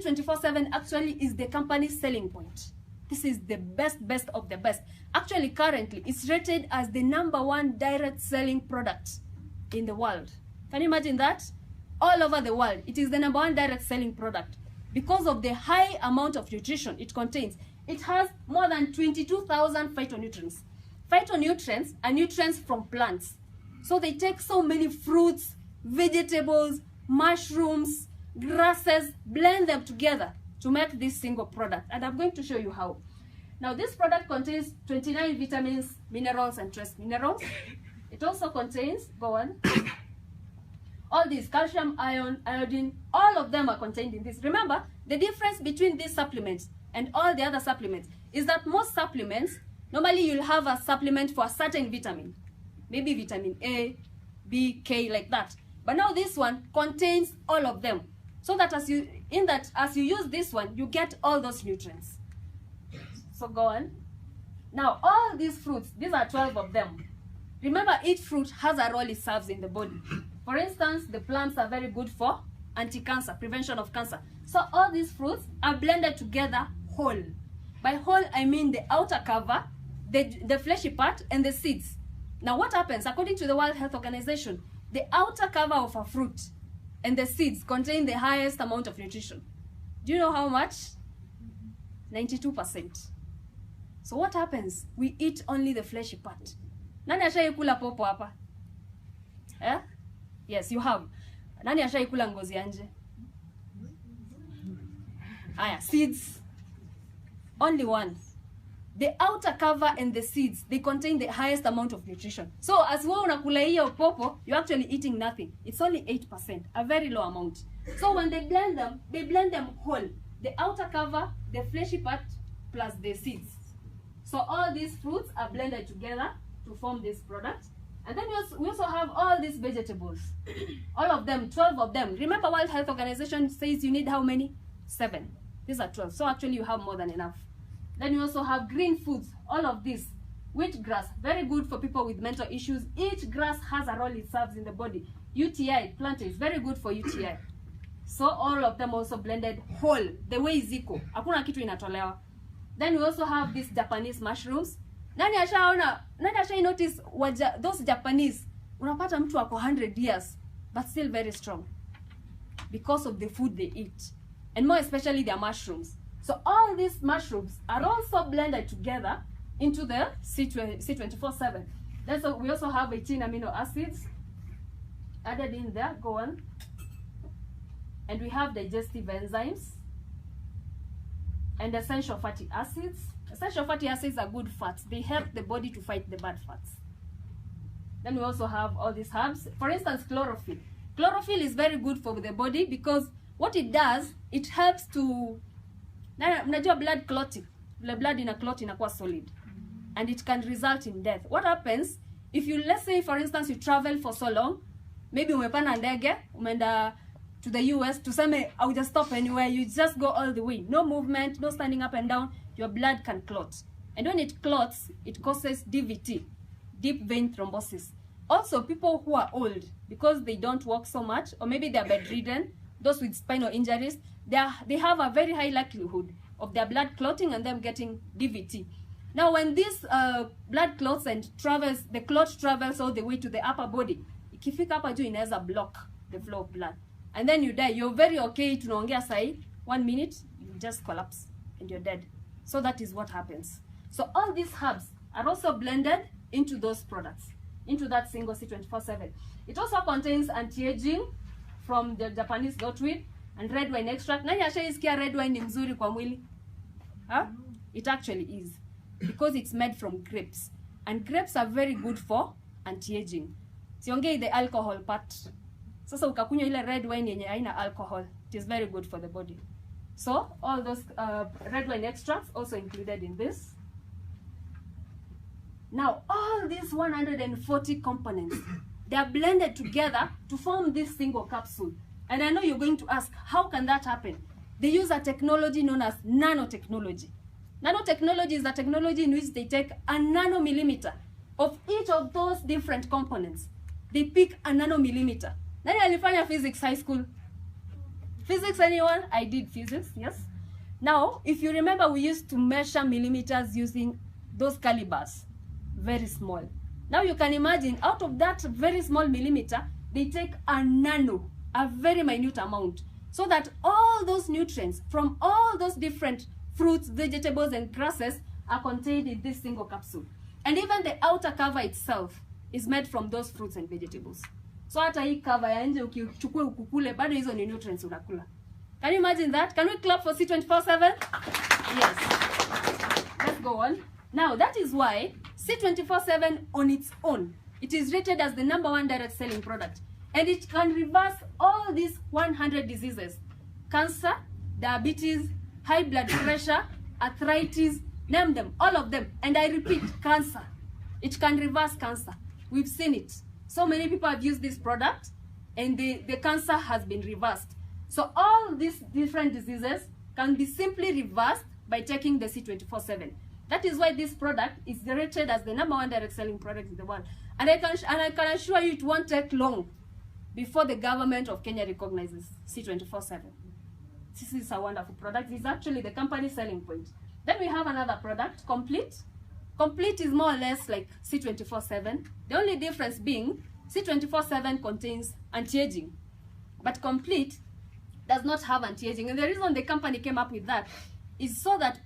C24/7 actually is the company's selling point. This is the best of the best. Actually, currently, it's rated as the #1 direct selling product in the world. Can you imagine that? All over the world, it is the #1 direct selling product because of the high amount of nutrition it contains. It has more than 22,000 phytonutrients. Phytonutrients are nutrients from plants. So they take so many fruits, vegetables, mushrooms, grasses, blend them together to make this single product. And I'm going to show you how. Now, this product contains 29 vitamins, minerals, and trace minerals. It also contains, go on, all these calcium, iron, iodine, all of them are contained in this. Remember, the difference between these supplements and all the other supplements is that most supplements, normally you'll have a supplement for a certain vitamin. Maybe vitamin A, B, K, like that. But now this one contains all of them. So that as you use this one, you get all those nutrients. So go on. Now, all these fruits, these are 12 of them. Remember, each fruit has a role it serves in the body. For instance, the plants are very good for anti-cancer, prevention of cancer. So all these fruits are blended together whole. By whole, I mean the outer cover, the fleshy part, and the seeds. Now, what happens? According to the World Health Organization, the outer cover of a fruit and the seeds contain the highest amount of nutrition. Do you know how much? 92%. So what happens? We eat only the fleshy part. Nani ashaikula popo hapa? Eh? Yes, you have. Nani ashaikula ngozi ya nje? Aya, seeds. Only one. The outer cover and the seeds, they contain the highest amount of nutrition. So as wewe unakula hiyo popo, you're actually eating nothing. It's only 8%, a very low amount. So when they blend them whole. The outer cover, the fleshy part, plus the seeds. So all these fruits are blended together to form this product. And then we also have all these vegetables. All of them, 12 of them. Remember, World Health Organization says you need how many? 7. These are 12. So actually you have more than enough. Then you also have green foods, all of this. Wheatgrass, very good for people with mental issues. Each grass has a role it serves in the body. UTI, plantain, very good for UTI. So all of them also blended whole, the way is equal. Hakuna kitu inatolewa. Then we also have these Japanese mushrooms. Nani asha notice those Japanese, unapata mtu wako 100 years, but still very strong. Because of the food they eat. And more especially their mushrooms. So all these mushrooms are also blended together into the C24/7. Then so we also have 18 amino acids added in there. Go on. And we have digestive enzymes and essential fatty acids. Essential fatty acids are good fats. They help the body to fight the bad fats. Then we also have all these herbs. For instance, chlorophyll. Chlorophyll is very good for the body because what it does, it helps to mnajua blood clotting. The blood in a clot inakuwa solid. And it can result in death. What happens if you, let's say for instance, you travel for so long, maybe umepanda ndege, umeenda to the US, tuseme I will just stop anywhere, you just go all the way. No movement, no standing up and down, your blood can clot. And when it clots, it causes DVT, deep vein thrombosis. Also, people who are old, because they don't walk so much, or maybe they're bedridden, those with spinal injuries, they have a very high likelihood of their blood clotting and them getting DVT. Now, when this blood clots and travels, the clot travels all the way to the upper body, ikifika hapa juu inaweza block the flow of blood. And then you die. You're very okay, tunaongea sai, 1 minute, you just collapse and you're dead. So that is what happens. So all these herbs are also blended into those products, into that single C24/7. It also contains anti-aging from the Japanese goatweed and red wine extract. Nani ashaisikia red wine ni mzuri kwa mwili? Huh? It actually is. Because it's made from grapes. And grapes are very good for anti-aging. Siongei the alcohol part. Sasa ukakunywa ile red wine yenye haina alcohol, it is very good for the body. So all those red wine extracts also included in this. Now all these 140 components, they are blended together to form this single capsule. And I know you're going to ask, how can that happen? They use a technology known as nanotechnology. Nanotechnology is a technology in which they take a nanomillimeter of each of those different components. They pick a nanomillimeter. Nani alifanya physics high school? Physics, anyone? I did physics, yes. Now, if you remember, we used to measure millimeters using those calibers, very small. Now you can imagine, out of that very small millimeter, they take a nano, a very minute amount, so that all those nutrients from all those different fruits, vegetables, and grasses are contained in this single capsule. And even the outer cover itself is made from those fruits and vegetables. So hata hii cover ya nje ukichukua ukukule, bado hizo ni nutrients unakula. Can you imagine that? Can we clap for C24/7? Yes. Let's go on. Now, that is why C24/7 on its own, it is rated as the #1 direct selling product. And it can reverse all these 100 diseases. Cancer, diabetes, high blood pressure, arthritis, name them, all of them. And I repeat, cancer. It can reverse cancer. We've seen it. So many people have used this product and the cancer has been reversed. So all these different diseases can be simply reversed by taking the C24/7. That is why this product is rated as the #1 direct selling product in the world. And I can assure you it won't take long before the government of Kenya recognizes C24/7. This is a wonderful product. It's actually the company selling point. Then we have another product, Complete. Complete is more or less like C24/7. The only difference being C24/7 contains anti-aging, but Complete does not have anti-aging. And the reason the company came up with that is so that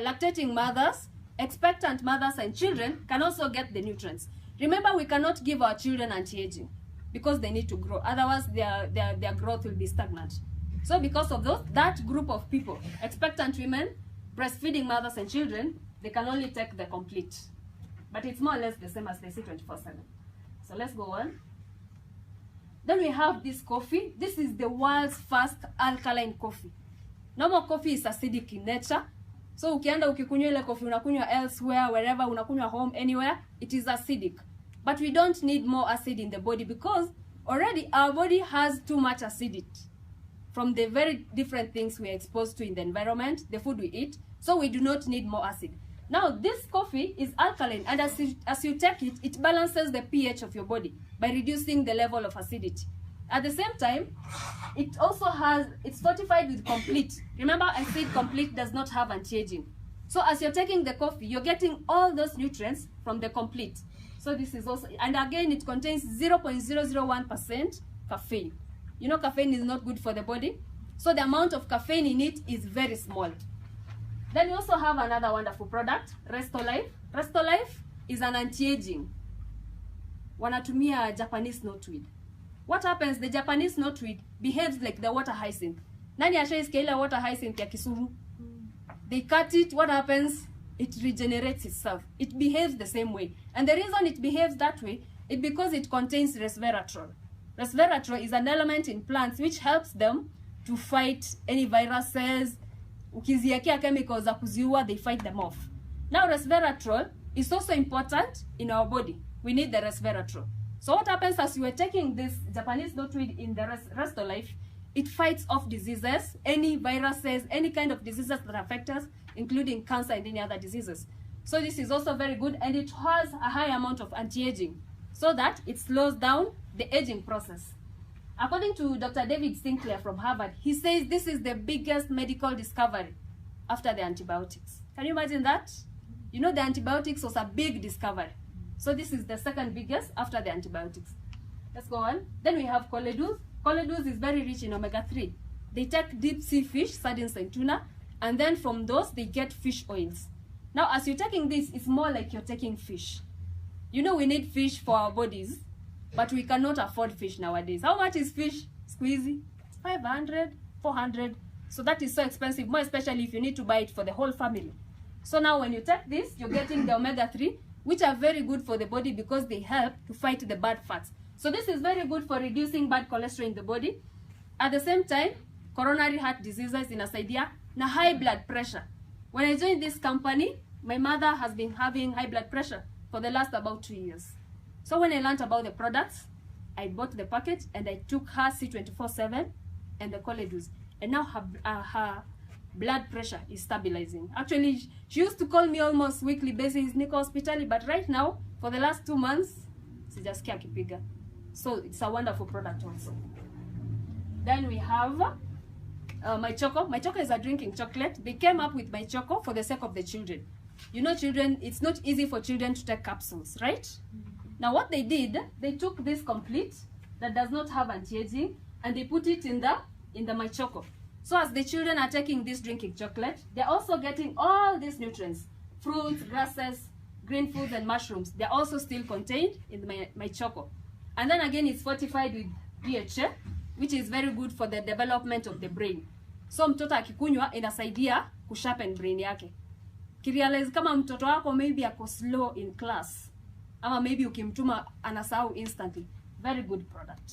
lactating mothers, expectant mothers, and children can also get the nutrients. Remember, we cannot give our children anti-aging because they need to grow. Otherwise, their growth will be stagnant. So because of that group of people, expectant women, breastfeeding mothers, and children, they can only take the Complete. But it's more or less the same as the C24/7. So let's go on. Then we have this coffee. This is the world's first alkaline coffee. Normal coffee is acidic in nature. So ukienda ukikunywa ile coffee unakunywa elsewhere, wherever, unakunywa home, anywhere, it is acidic. But we don't need more acid in the body because already our body has too much acidity from the very different things we are exposed to in the environment, the food we eat. So we do not need more acid. Now this coffee is alkaline, and as you take it, it balances the pH of your body by reducing the level of acidity. At the same time, it also it's fortified with Complete. Remember, I said Complete does not have anti-aging. So as you're taking the coffee, you're getting all those nutrients from the Complete. So this is also, and again, it contains 0.001% caffeine. You know, caffeine is not good for the body. So the amount of caffeine in it is very small. Then we also have another wonderful product, Restolife. Restolife is an anti-aging. Wanatumia Japanese knotweed. What happens? The Japanese knotweed behaves like the water hyacinth. Nani ashaisikia ile water hyacinth ya Kisumu? They cut it, what happens? It regenerates itself. It behaves the same way. And the reason it behaves that way is because it contains resveratrol. Resveratrol is an element in plants which helps them to fight any viruses. Ukiziekea chemicals za kuziua, they fight them off. Now resveratrol is also important in our body. We need the resveratrol. So what happens as you are taking this Japanese knotweed in the Restolife, it fights off diseases, any viruses, any kind of diseases that affect us, including cancer and any other diseases. So this is also very good, and it has a high amount of anti-aging so that it slows down the aging process. According to Dr. David Sinclair from Harvard, he says this is the biggest medical discovery after the antibiotics. Can you imagine that? You know, the antibiotics was a big discovery. So this is the second biggest after the antibiotics. Let's go on. Then we have Choleduz. Choleduz is very rich in omega-3. They take deep sea fish, sardines and tuna, and then from those they get fish oils. Now as you're taking this, it's more like you're taking fish. You know, we need fish for our bodies, but we cannot afford fish nowadays. How much is fish? Squeezy? 500, 400. So that is so expensive, more especially if you need to buy it for the whole family. So now when you take this, you're getting the omega-3, which are very good for the body because they help to fight the bad fats. So this is very good for reducing bad cholesterol in the body. At the same time, coronary heart diseases inasaidia na high blood pressure. When I joined this company, my mother has been having high blood pressure for the last about 2 years. So when I learned about the products, I bought the package and I took her C24/7 and the Choleduz. And now her blood pressure is stabilizing. Actually, she used to call me almost weekly basis, Niko hospitali, but right now, for the last 2 months, sijasikia kipiga. So it's a wonderful product also. Then we have My Choco is a drinking chocolate. They came up with My Choco for the sake of the children. You know, children, it's not easy for children to take capsules, right? Now what they did, they took this complete that does not have anti-aging, and they put it in the My Choco. So as the children are taking this drinking chocolate, they're also getting all these nutrients, fruits, grasses, green foods, and mushrooms. They're also still contained in My Choco. And then again, it's fortified with DHA, which is very good for the development of the brain. So mtoto akikunywa inasaidia kusharpen brain yake. Kirealize kama mtoto wako maybe ako slow in class, ama maybe ukimtuma anasahau instantly. Very good product.